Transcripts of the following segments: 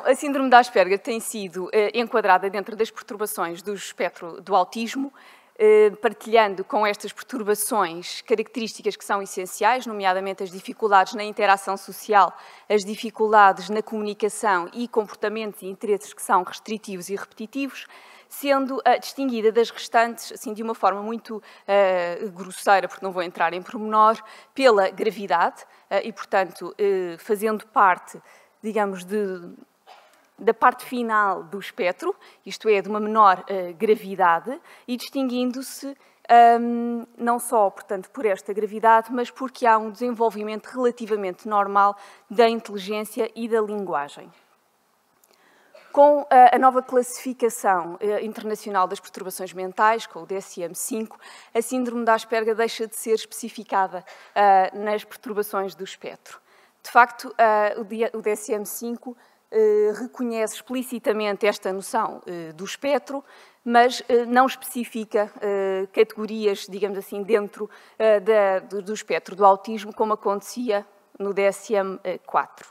A síndrome de Asperger tem sido enquadrada dentro das perturbações do espectro do autismo, partilhando com estas perturbações características que são essenciais, nomeadamente as dificuldades na interação social, as dificuldades na comunicação e comportamentos e interesses que são restritivos e repetitivos, sendo distinguida das restantes, assim, de uma forma muito grosseira, porque não vou entrar em pormenor, pela gravidade e, portanto, fazendo parte, digamos, da parte final do espectro, isto é, de uma menor gravidade, e distinguindo-se não só, portanto, por esta gravidade, mas porque há um desenvolvimento relativamente normal da inteligência e da linguagem. Com a nova classificação internacional das perturbações mentais, com o DSM-5, a síndrome de Asperger deixa de ser especificada nas perturbações do espectro. De facto, o DSM-5 reconhece explicitamente esta noção do espectro, mas não especifica categorias, digamos assim, dentro do espectro do autismo, como acontecia no DSM-4.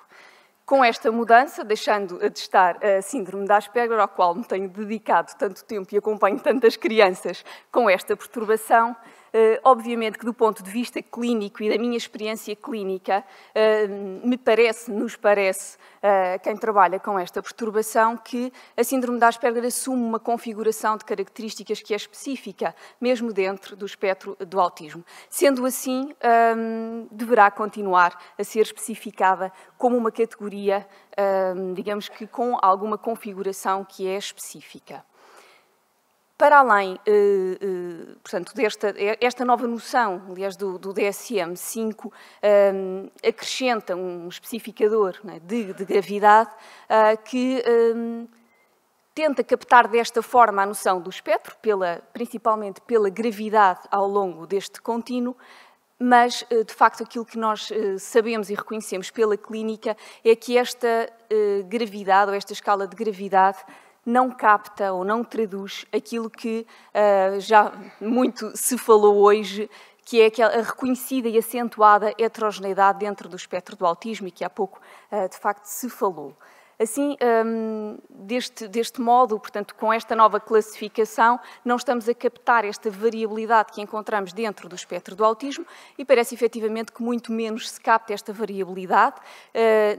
Com esta mudança, deixando de estar a síndrome de Asperger, ao qual me tenho dedicado tanto tempo e acompanho tantas crianças com esta perturbação, obviamente que do ponto de vista clínico e da minha experiência clínica, nos parece, quem trabalha com esta perturbação, que a síndrome de Asperger assume uma configuração de características que é específica, mesmo dentro do espectro do autismo. Sendo assim, deverá continuar a ser especificada como uma categoria, digamos que com alguma configuração que é específica. Para além, portanto, esta nova noção, aliás, do DSM-5, acrescenta um especificador, né, de gravidade que tenta captar desta forma a noção do espectro, principalmente pela gravidade ao longo deste contínuo, mas, de facto, aquilo que nós sabemos e reconhecemos pela clínica é que esta gravidade, ou esta escala de gravidade, não capta ou não traduz aquilo que já muito se falou hoje, que é a reconhecida e acentuada heterogeneidade dentro do espectro do autismo e que há pouco, de facto, se falou. Assim, deste modo, portanto, com esta nova classificação, não estamos a captar esta variabilidade que encontramos dentro do espectro do autismo e parece efetivamente que muito menos se capta esta variabilidade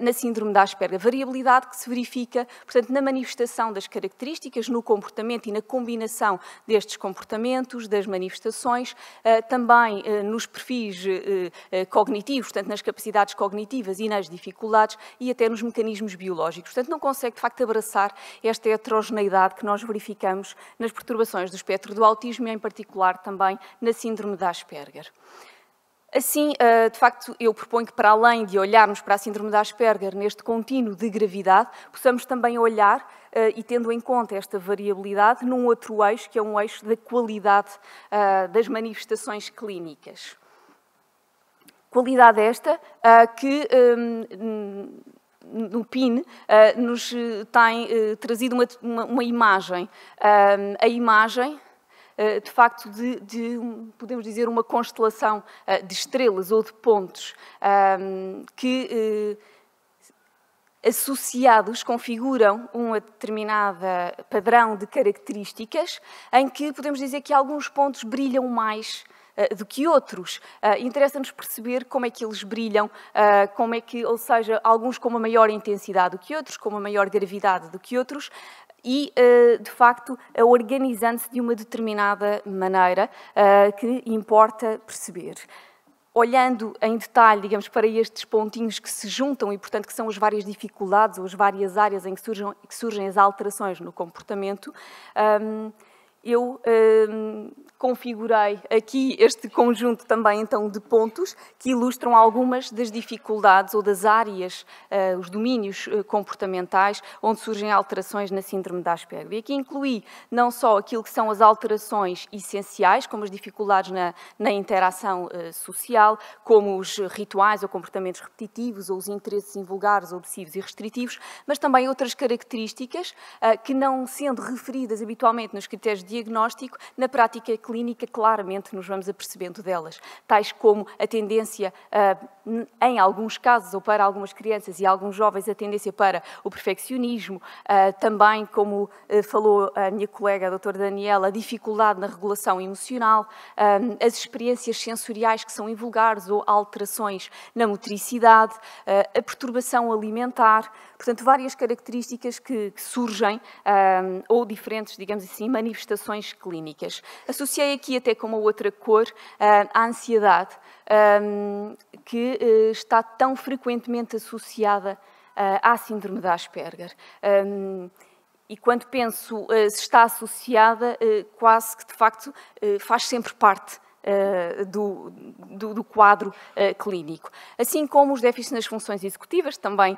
na síndrome de Asperger. Variabilidade que se verifica, portanto, na manifestação das características, no comportamento e na combinação destes comportamentos, das manifestações, também nos perfis cognitivos, portanto, nas capacidades cognitivas e nas dificuldades e até nos mecanismos biológicos. Portanto, não consegue, de facto, abraçar esta heterogeneidade que nós verificamos nas perturbações do espectro do autismo e, em particular, também na síndrome de Asperger. Assim, de facto, eu proponho que, para além de olharmos para a síndrome de Asperger neste contínuo de gravidade, possamos também olhar, e tendo em conta esta variabilidade, num outro eixo, que é um eixo da qualidade das manifestações clínicas. Qualidade esta que no PIN, nos tem trazido uma imagem. A imagem, de facto, podemos dizer, uma constelação de estrelas ou de pontos que, associados, configuram um determinado padrão de características em que podemos dizer que alguns pontos brilham mais do que outros. Interessa-nos perceber como é que eles brilham, ou seja, alguns com uma maior intensidade do que outros, com uma maior gravidade do que outros, e, de facto, organizando-se de uma determinada maneira que importa perceber. Olhando em detalhe, digamos, para estes pontinhos que se juntam e, portanto, que são as várias dificuldades ou as várias áreas em que surgem as alterações no comportamento, eu configurei aqui este conjunto também, então, de pontos que ilustram algumas das dificuldades ou das áreas, os domínios comportamentais onde surgem alterações na síndrome de Asperger. E aqui incluí não só aquilo que são as alterações essenciais, como as dificuldades na interação social, como os rituais ou comportamentos repetitivos, ou os interesses invulgares, obsessivos e restritivos, mas também outras características que, não sendo referidas habitualmente nos critérios de diagnóstico, na prática clínica claramente nos vamos apercebendo delas, tais como a tendência em alguns casos, ou para algumas crianças e alguns jovens, a tendência para o perfeccionismo, também, como falou a minha colega, a doutora Daniela, a dificuldade na regulação emocional, as experiências sensoriais que são invulgares ou alterações na motricidade, a perturbação alimentar, portanto, várias características que surgem, ou diferentes, digamos assim, manifestações clínicas. Associei aqui até com uma outra cor a ansiedade, que está tão frequentemente associada à síndrome de Asperger. E quando penso se está associada, quase que de facto faz sempre parte do quadro clínico. Assim como os déficits nas funções executivas, também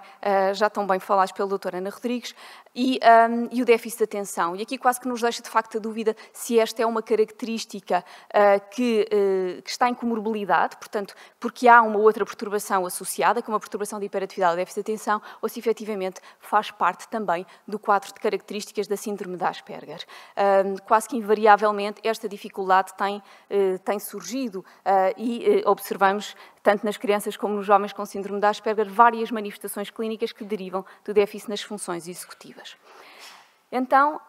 já estão bem falados pela doutora Ana Rodrigues, e o déficit de atenção. E aqui quase que nos deixa de facto a dúvida se esta é uma característica que está em comorbilidade, portanto, porque há uma outra perturbação associada, como a perturbação de hiperatividade ou déficit de atenção, ou se efetivamente faz parte também do quadro de características da síndrome de Asperger. Quase que invariavelmente esta dificuldade tem surgido e observamos, tanto nas crianças como nos jovens com síndrome de Asperger, várias manifestações clínicas que derivam do déficit nas funções executivas. Então,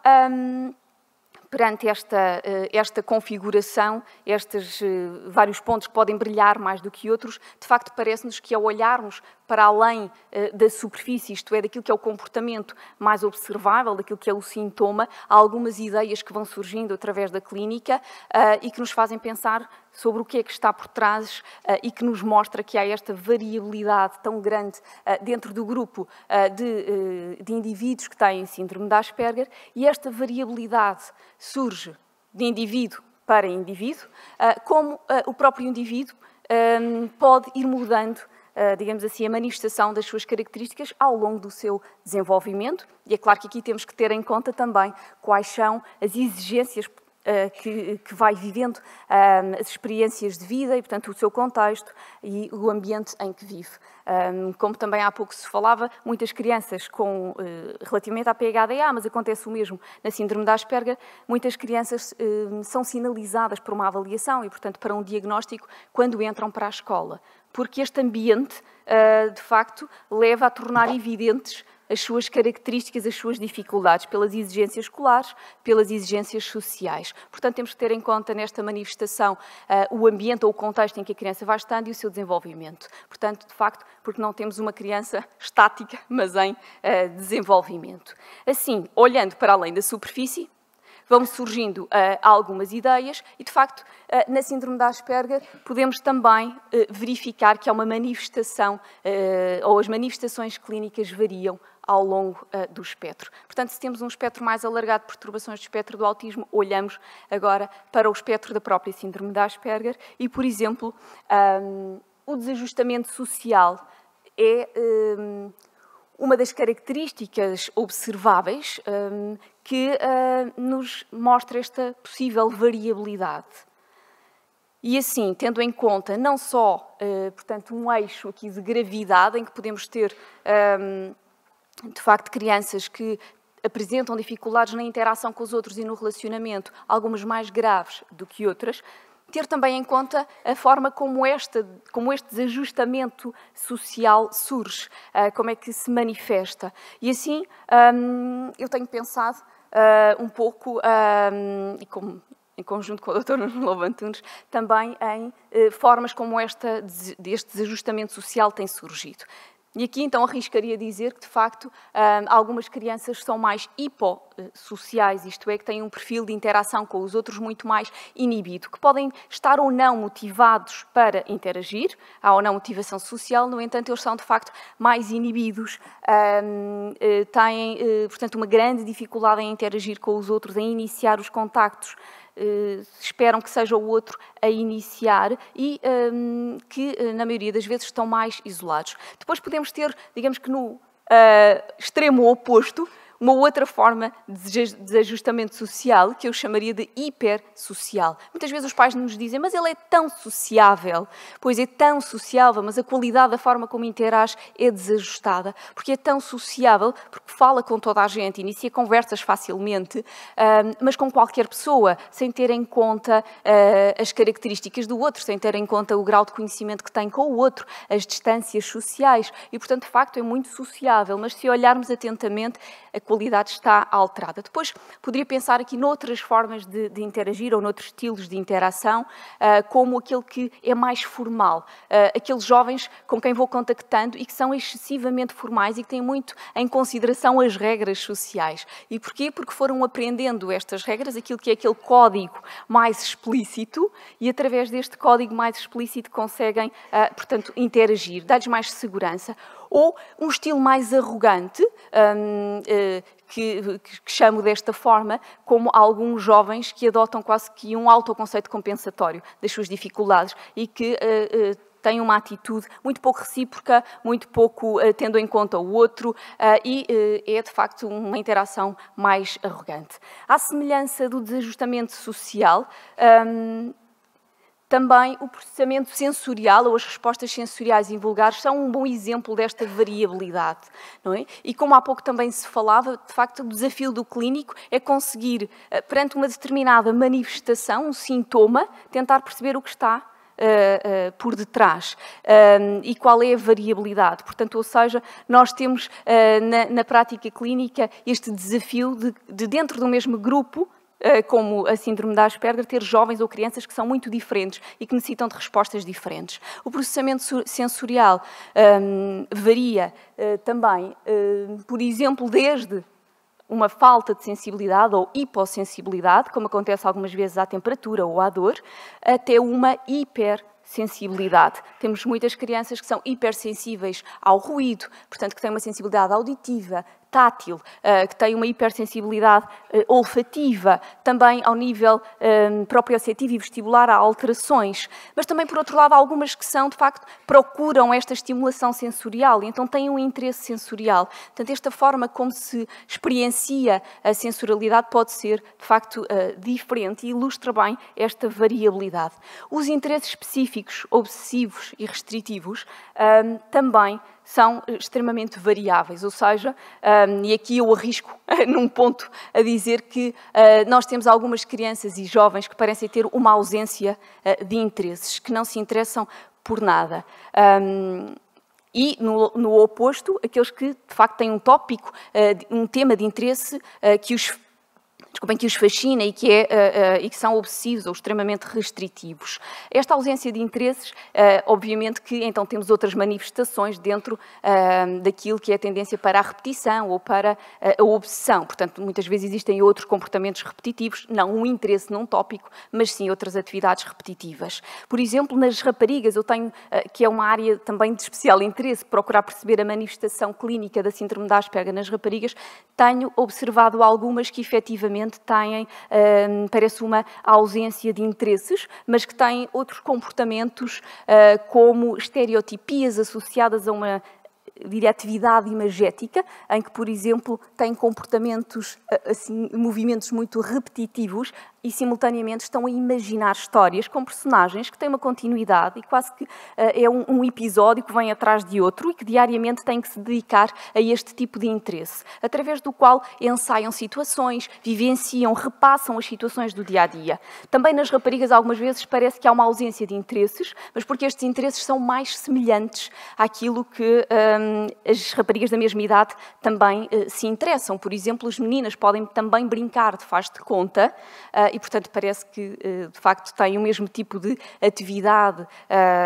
perante esta configuração, estes vários pontos que podem brilhar mais do que outros, de facto parece-nos que ao olharmos para além da superfície, isto é, daquilo que é o comportamento mais observável, daquilo que é o sintoma, há algumas ideias que vão surgindo através da clínica e que nos fazem pensar sobre o que é que está por trás e que nos mostra que há esta variabilidade tão grande dentro do grupo de indivíduos que têm síndrome de Asperger, e esta variabilidade surge de indivíduo para indivíduo, como o próprio indivíduo pode ir mudando, digamos assim, a manifestação das suas características ao longo do seu desenvolvimento. E é claro que aqui temos que ter em conta também quais são as exigências que vai vivendo, as experiências de vida e, portanto, o seu contexto e o ambiente em que vive. Como também há pouco se falava, muitas crianças relativamente à PHDA, mas acontece o mesmo na síndrome de Asperger, muitas crianças são sinalizadas por uma avaliação e, portanto, para um diagnóstico quando entram para a escola, porque este ambiente, de facto, leva a tornar evidentes as suas características, as suas dificuldades, pelas exigências escolares, pelas exigências sociais. Portanto, temos que ter em conta nesta manifestação o ambiente ou o contexto em que a criança vai estando e o seu desenvolvimento. Portanto, de facto, porque não temos uma criança estática, mas em desenvolvimento. Assim, olhando para além da superfície, vão surgindo algumas ideias e, de facto, na síndrome de Asperger podemos também verificar que há uma manifestação, ou as manifestações clínicas variam ao longo do espectro. Portanto, se temos um espectro mais alargado de perturbações do espectro do autismo, olhamos agora para o espectro da própria síndrome de Asperger e, por exemplo, o desajustamento social é uma das características observáveis que nos mostra esta possível variabilidade. E assim, tendo em conta não só, portanto, um eixo aqui de gravidade, em que podemos ter, de facto, crianças que apresentam dificuldades na interação com os outros e no relacionamento, algumas mais graves do que outras, ter também em conta a forma como este desajustamento social surge, como é que se manifesta. E assim, eu tenho pensado um pouco, e em conjunto com a doutora Lobo Antunes, também em formas como este desajustamento social tem surgido. E aqui, então, arriscaria dizer que, de facto, algumas crianças são mais hipossociais, isto é, que têm um perfil de interação com os outros muito mais inibido, que podem estar ou não motivados para interagir, há ou não motivação social, no entanto, eles são, de facto, mais inibidos, têm, portanto, uma grande dificuldade em interagir com os outros, em iniciar os contactos, esperam que seja o outro a iniciar e que, na maioria das vezes, estão mais isolados. Depois podemos ter, digamos que no extremo oposto, uma outra forma de desajustamento social que eu chamaria de hipersocial. Muitas vezes os pais nos dizem, mas ele é tão sociável. Pois é tão sociável, mas a qualidade da forma como interage é desajustada. Porque é tão sociável, porque fala com toda a gente, inicia conversas facilmente, mas com qualquer pessoa, sem ter em conta as características do outro, sem ter em conta o grau de conhecimento que tem com o outro, as distâncias sociais. E, portanto, de facto, é muito sociável, mas se olharmos atentamente, a qualidade está alterada. Depois, poderia pensar aqui noutras formas de interagir ou noutros estilos de interação, como aquele que é mais formal. Aqueles jovens com quem vou contactando e que são excessivamente formais e que têm muito em consideração as regras sociais. E porquê? Porque foram aprendendo estas regras, aquilo que é aquele código mais explícito, e através deste código mais explícito conseguem, portanto, interagir, dar-lhes mais segurança. Ou um estilo mais arrogante, que chamo desta forma, como alguns jovens que adotam quase que um autoconceito compensatório das suas dificuldades e que têm uma atitude muito pouco recíproca, muito pouco tendo em conta o outro e é, de facto, uma interação mais arrogante. À semelhança do desajustamento social, também o processamento sensorial ou as respostas sensoriais invulgares são um bom exemplo desta variabilidade, não é? E como há pouco também se falava, de facto, o desafio do clínico é conseguir, perante uma determinada manifestação, um sintoma, tentar perceber o que está por detrás e qual é a variabilidade. Portanto, ou seja, nós temos na prática clínica este desafio de dentro do mesmo grupo, como a síndrome de Asperger, ter jovens ou crianças que são muito diferentes e que necessitam de respostas diferentes. O processamento sensorial varia também, por exemplo, desde uma falta de sensibilidade ou hipossensibilidade, como acontece algumas vezes à temperatura ou à dor, até uma hipersensibilidade. Temos muitas crianças que são hipersensíveis ao ruído, portanto, que têm uma sensibilidade auditiva, tátil, que tem uma hipersensibilidade olfativa, também ao nível proprioceptivo e vestibular há alterações, mas também, por outro lado, há algumas que são, de facto, procuram esta estimulação sensorial e então têm um interesse sensorial. Portanto, esta forma como se experiencia a sensorialidade pode ser, de facto, diferente e ilustra bem esta variabilidade. Os interesses específicos, obsessivos e restritivos também são extremamente variáveis, ou seja, e aqui eu arrisco num ponto a dizer que nós temos algumas crianças e jovens que parecem ter uma ausência de interesses, que não se interessam por nada. E, no oposto, aqueles que, de facto, têm um tópico, um tema de interesse que os fascina e que são obsessivos ou extremamente restritivos. Esta ausência de interesses, obviamente que então temos outras manifestações dentro daquilo que é a tendência para a repetição ou para a obsessão. Portanto, muitas vezes existem outros comportamentos repetitivos, não um interesse num tópico, mas sim outras atividades repetitivas. Por exemplo, nas raparigas, eu tenho, que é uma área também de especial interesse, procurar perceber a manifestação clínica da síndrome de Asperger nas raparigas, tenho observado algumas que efetivamente têm, parece uma ausência de interesses, mas que têm outros comportamentos como estereotipias associadas a uma atividade imagética, em que, por exemplo, têm comportamentos, assim, movimentos muito repetitivos e, simultaneamente, estão a imaginar histórias com personagens que têm uma continuidade e quase que é um episódio que vem atrás de outro e que diariamente têm que se dedicar a este tipo de interesse, através do qual ensaiam situações, vivenciam, repassam as situações do dia-a-dia. Também nas raparigas, algumas vezes, parece que há uma ausência de interesses, mas porque estes interesses são mais semelhantes àquilo que as raparigas da mesma idade também se interessam. Por exemplo, as meninas podem também brincar de faz de conta e, portanto, parece que, de facto, têm o mesmo tipo de atividade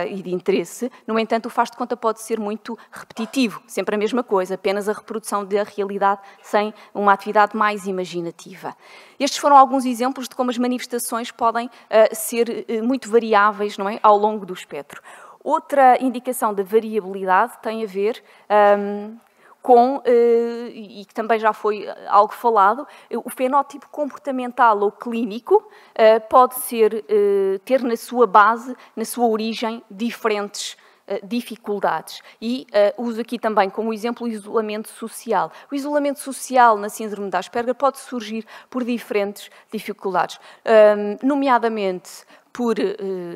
e de interesse. No entanto, o faz de conta pode ser muito repetitivo, sempre a mesma coisa, apenas a reprodução da realidade sem uma atividade mais imaginativa. Estes foram alguns exemplos de como as manifestações podem ser muito variáveis, não é, ao longo do espectro. Outra indicação da variabilidade tem a ver com, e que também já foi algo falado, o fenótipo comportamental ou clínico pode ter na sua base, na sua origem, diferentes dificuldades. E uso aqui também como exemplo o isolamento social. O isolamento social na síndrome de Asperger pode surgir por diferentes dificuldades, nomeadamente por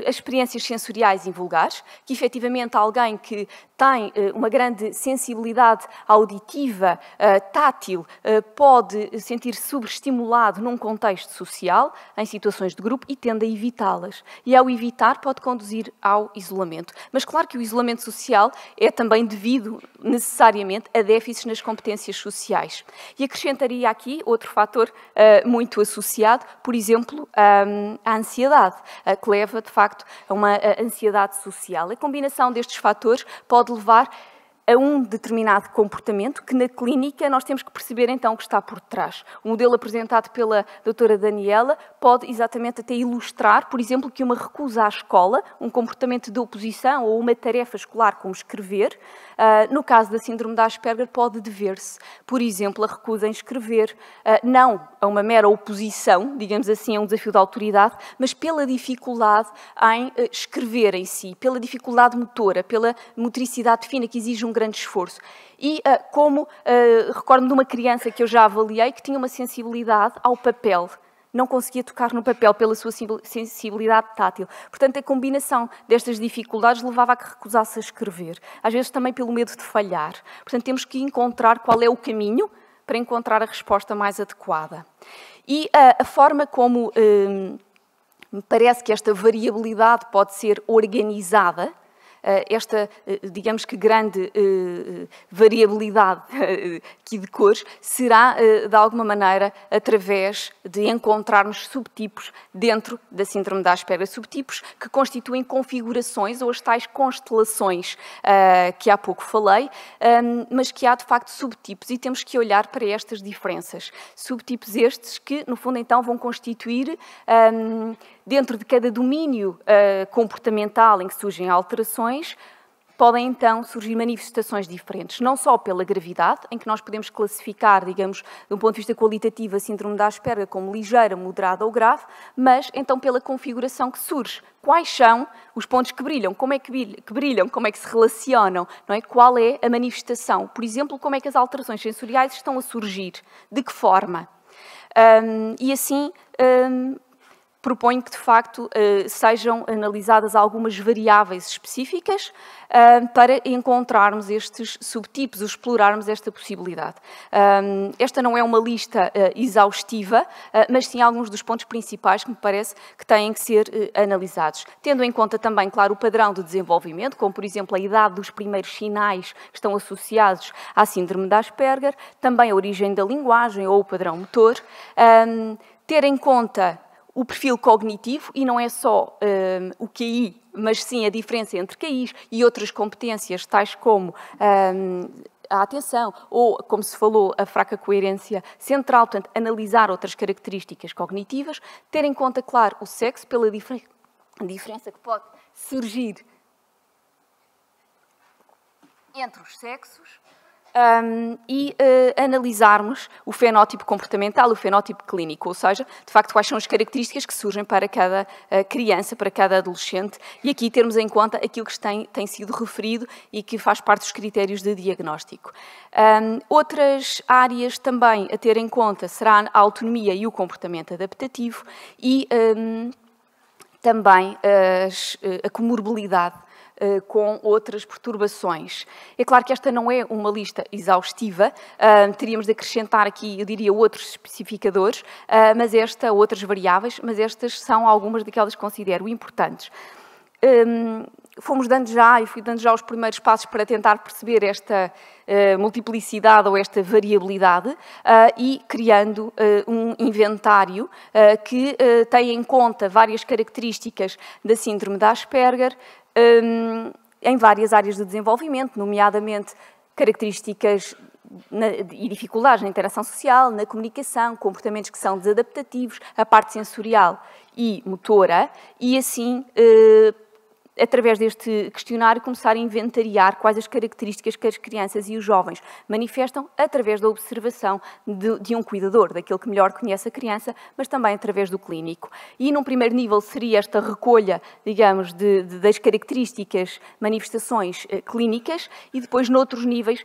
as experiências sensoriais invulgares, que efetivamente alguém que tem uma grande sensibilidade auditiva, tátil, pode sentir-se sobreestimulado num contexto social, em situações de grupo, e tende a evitá-las. E ao evitar pode conduzir ao isolamento. Mas claro que o isolamento social é também devido, necessariamente, a déficits nas competências sociais. E acrescentaria aqui outro fator muito associado, por exemplo, à ansiedade, que leva, de facto, a uma ansiedade social. A combinação destes fatores pode levar a um determinado comportamento que, na clínica, nós temos que perceber, então, o que está por detrás. O modelo apresentado pela doutora Daniela pode, exatamente, até ilustrar, por exemplo, que uma recusa à escola, um comportamento de oposição ou uma tarefa escolar, como escrever, no caso da síndrome de Asperger, pode dever-se, por exemplo, a recusa em escrever, não a uma mera oposição, digamos assim, a um desafio de autoridade, mas pela dificuldade em escrever em si, pela dificuldade motora, pela motricidade fina, que exige um grande esforço. E recordo-me de uma criança que eu já avaliei que tinha uma sensibilidade ao papel. Não conseguia tocar no papel pela sua sensibilidade tátil. Portanto, a combinação destas dificuldades levava a que recusasse a escrever. Às vezes também pelo medo de falhar. Portanto, temos que encontrar qual é o caminho para encontrar a resposta mais adequada. E a forma como me parece que esta variabilidade pode ser organizada, esta, digamos que, grande variabilidade aqui de cores será, de alguma maneira, através de encontrarmos subtipos dentro da síndrome de Asperger. Subtipos que constituem configurações ou as tais constelações que há pouco falei, mas que há, de facto, subtipos e temos que olhar para estas diferenças. Subtipos estes que, no fundo, então, vão constituir, dentro de cada domínio comportamental em que surgem alterações, podem então surgir manifestações diferentes, não só pela gravidade, em que nós podemos classificar, digamos, de um ponto de vista qualitativo, a síndrome de Asperger como ligeira, moderada ou grave, mas então pela configuração que surge. Quais são os pontos que brilham? Como é que brilham? Como é que se relacionam? Não é? Qual é a manifestação? Por exemplo, como é que as alterações sensoriais estão a surgir? De que forma? E assim, proponho que, de facto, sejam analisadas algumas variáveis específicas para encontrarmos estes subtipos, explorarmos esta possibilidade. Esta não é uma lista exaustiva, mas sim alguns dos pontos principais que me parece que têm que ser analisados. Tendo em conta também, claro, o padrão de desenvolvimento, como, por exemplo, a idade dos primeiros sinais que estão associados à síndrome de Asperger, também a origem da linguagem ou o padrão motor, ter em conta o perfil cognitivo, e não é só o QI, mas sim a diferença entre QIs e outras competências, tais como a atenção, ou, como se falou, a fraca coerência central, portanto, analisar outras características cognitivas, ter em conta, claro, o sexo, pela diferença que pode surgir entre os sexos, e analisarmos o fenótipo comportamental, o fenótipo clínico, ou seja, de facto, quais são as características que surgem para cada criança, para cada adolescente, e aqui termos em conta aquilo que tem sido referido e que faz parte dos critérios de diagnóstico. Outras áreas também a ter em conta será a autonomia e o comportamento adaptativo e também a comorbilidade com outras perturbações. É claro que esta não é uma lista exaustiva, teríamos de acrescentar aqui, eu diria, outros especificadores, outras variáveis, mas estas são algumas daquelas que considero importantes. Fui dando já os primeiros passos para tentar perceber esta multiplicidade ou esta variabilidade e criando um inventário que tem em conta várias características da síndrome de Asperger, em várias áreas de desenvolvimento, nomeadamente características e dificuldades na interação social, na comunicação, comportamentos que são desadaptativos, a parte sensorial e motora, e assim através deste questionário, começar a inventariar quais as características que as crianças e os jovens manifestam através da observação de um cuidador, daquele que melhor conhece a criança, mas também através do clínico. E num primeiro nível seria esta recolha, digamos, das características, manifestações clínicas, e depois noutros níveis,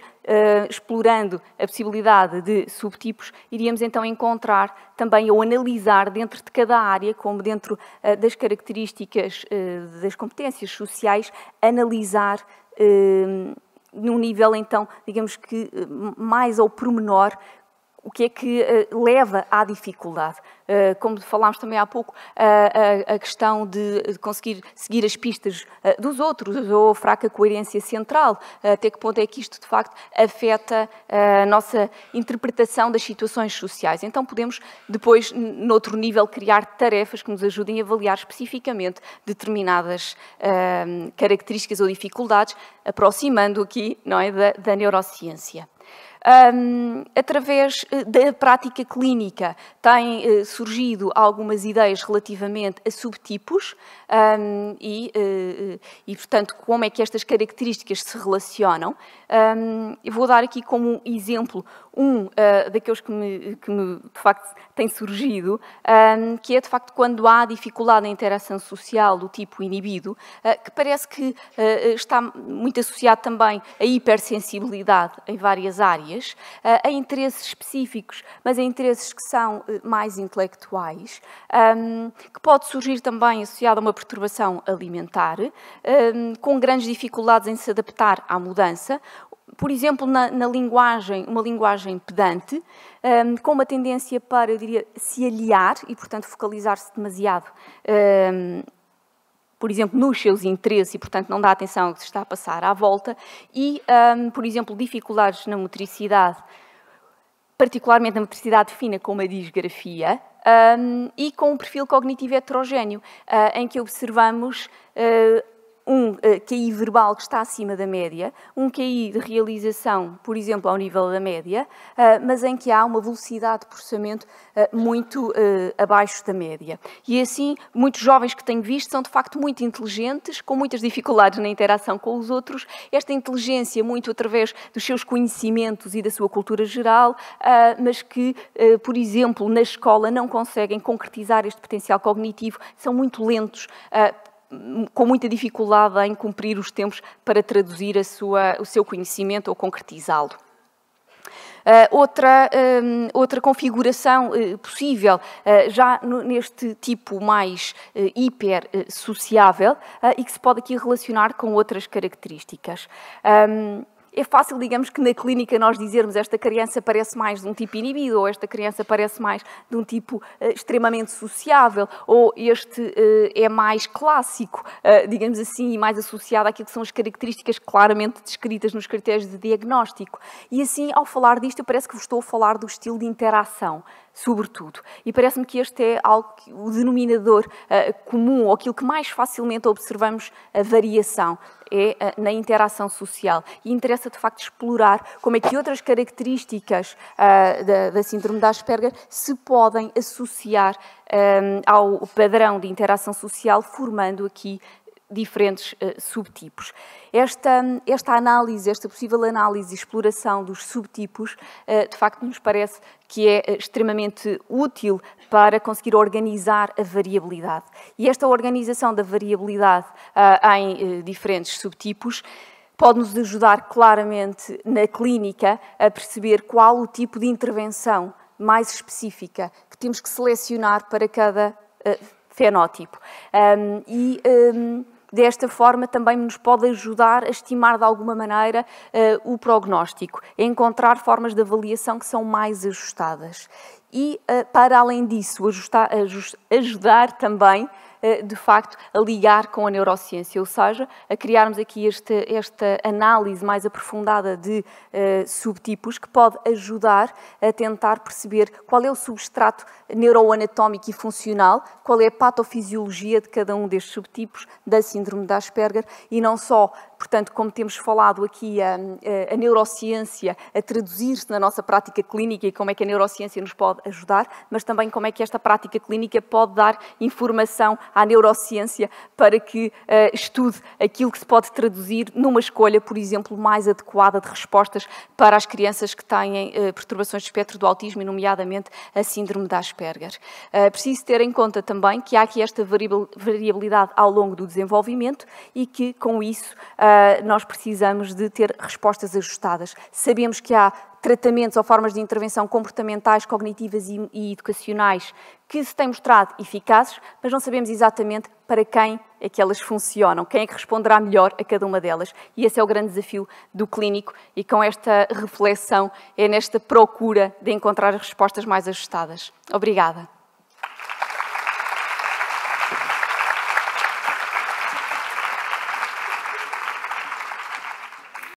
explorando a possibilidade de subtipos, iríamos então encontrar também ou analisar dentro de cada área, como dentro das características das competências sociais, analisar num nível então, digamos que mais ao pormenor, o que é que leva à dificuldade. Como falámos também há pouco, a questão de conseguir seguir as pistas dos outros, ou a fraca coerência central, até que ponto é que isto, de facto, afeta a nossa interpretação das situações sociais. Então, podemos, depois, noutro nível, criar tarefas que nos ajudem a avaliar especificamente determinadas características ou dificuldades, aproximando aqui, não é, da neurociência. Através da prática clínica têm surgido algumas ideias relativamente a subtipos e, portanto, como é que estas características se relacionam. Eu vou dar aqui como exemplo daqueles que me, de facto, tem surgido, que é, de facto, quando há dificuldade na interação social do tipo inibido, que parece que está muito associado também à hipersensibilidade em várias áreas, a interesses específicos, mas a interesses que são mais intelectuais, que pode surgir também associado a uma perturbação alimentar, com grandes dificuldades em se adaptar à mudança, por exemplo, na linguagem, uma linguagem pedante, com uma tendência para, eu diria, se aliar e, portanto, focalizar-se demasiado, por exemplo, nos seus interesses e, portanto, não dá atenção ao que se está a passar à volta e, por exemplo, dificuldades na motricidade, particularmente na motricidade fina, como a disgrafia, e com um perfil cognitivo heterogéneo, em que observamos um QI verbal que está acima da média, um QI de realização, por exemplo, ao nível da média, mas em que há uma velocidade de processamento muito abaixo da média. E assim, muitos jovens que tenho visto são de facto muito inteligentes, com muitas dificuldades na interação com os outros, esta inteligência muito através dos seus conhecimentos e da sua cultura geral, mas que, por exemplo, na escola não conseguem concretizar este potencial cognitivo, são muito lentos, com muita dificuldade em cumprir os tempos para traduzir o seu conhecimento ou concretizá-lo. Outra configuração possível, já neste tipo mais hiper-sociável, e que se pode aqui relacionar com outras características. É fácil, digamos, que na clínica nós dizermos esta criança parece mais de um tipo inibido, ou esta criança parece mais de um tipo extremamente sociável, ou este é mais clássico, digamos assim, e mais associado àquilo que são as características claramente descritas nos critérios de diagnóstico. E assim, ao falar disto, parece que vos estou a falar do estilo de interação, sobretudo. E parece-me que este é algo o denominador comum, ou aquilo que mais facilmente observamos a variação, é na interação social. E interessa, de facto, explorar como é que outras características da síndrome de Asperger se podem associar ao padrão de interação social, formando aqui diferentes subtipos. Esta análise, esta possível análise e exploração dos subtipos, de facto, nos parece que é extremamente útil para conseguir organizar a variabilidade. E esta organização da variabilidade em diferentes subtipos pode-nos ajudar claramente na clínica a perceber qual o tipo de intervenção mais específica que temos que selecionar para cada fenótipo. Desta forma, também nos pode ajudar a estimar de alguma maneira o prognóstico, a encontrar formas de avaliação que são mais ajustadas. E, para além disso, ajudar também, de facto, a ligar com a neurociência, ou seja, a criarmos aqui esta análise mais aprofundada de subtipos que pode ajudar a tentar perceber qual é o substrato neuroanatómico e funcional, qual é a patofisiologia de cada um destes subtipos da síndrome de Asperger e não só, portanto, como temos falado aqui, a neurociência a traduzir-se na nossa prática clínica e como é que a neurociência nos pode ajudar, mas também como é que esta prática clínica pode dar informação à neurociência para que estude aquilo que se pode traduzir numa escolha, por exemplo, mais adequada de respostas para as crianças que têm perturbações do espectro do autismo, e nomeadamente a síndrome de Asperger. Preciso ter em conta também que há aqui esta variabilidade ao longo do desenvolvimento e que, com isso, nós precisamos de ter respostas ajustadas. Sabemos que há tratamentos ou formas de intervenção comportamentais, cognitivas e educacionais que se têm mostrado eficazes, mas não sabemos exatamente para quem é que elas funcionam, quem é que responderá melhor a cada uma delas. E esse é o grande desafio do clínico, e com esta reflexão é nesta procura de encontrar respostas mais ajustadas. Obrigada.